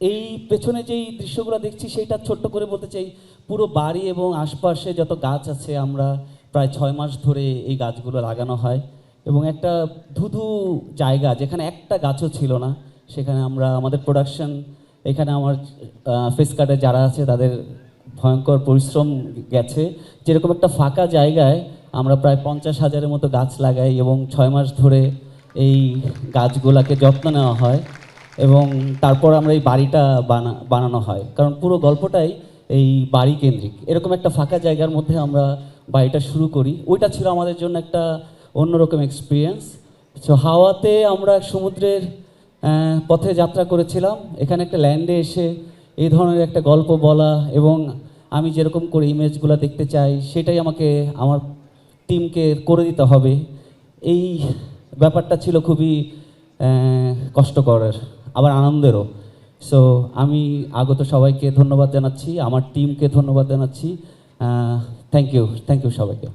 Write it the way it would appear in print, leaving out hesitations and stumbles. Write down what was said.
এই পেছনে যেই দৃশ্যগুলো দেখছি সেটা ছোট্ট করে বলতে চাই, পুরো বাড়ি এবং আশপাশে যত গাছ আছে আমরা প্রায় 6 মাস ধরে এই গাছগুলো লাগানো হয় এবং একটা ধুধু জায়গা যেখানে একটা গাছও ছিল না সেখানে আমরা আমাদের প্রোডাকশন, এখানে আমার ফেস কার্ডে যারা আছে তাদের ভয়ঙ্কর পরিশ্রম গেছে। যেরকম একটা ফাঁকা জায়গায় আমরা প্রায় 50,000-এর মতো গাছ লাগাই এবং 6 মাস ধরে এই গাছগুলোকে যত্ন নেওয়া হয় এবং তারপর আমরা এই বাড়িটা বানানো হয়, কারণ পুরো গল্পটাই এই বাড়ি কেন্দ্রিক। এরকম একটা ফাঁকা জায়গার মধ্যে আমরা বাড়িটা শুরু করি। ওইটা ছিল আমাদের জন্য একটা অন্যরকম এক্সপিরিয়েন্স। সো হাওয়াতে আমরা সমুদ্রের পথে যাত্রা করেছিলাম, এখানে একটা ল্যান্ডে এসে এই ধরনের একটা গল্প বলা এবং আমি যেরকম করে ইমেজগুলো দেখতে চাই সেটাই আমাকে আমার টিমকে করে দিতে হবে। এই ব্যাপারটা ছিল খুবই কষ্টকরের, আবার আনন্দেরও। সো আমি আগত সবাইকে ধন্যবাদ জানাচ্ছি, আমার টিমকে ধন্যবাদ জানাচ্ছি। থ্যাংক ইউ সবাইকে।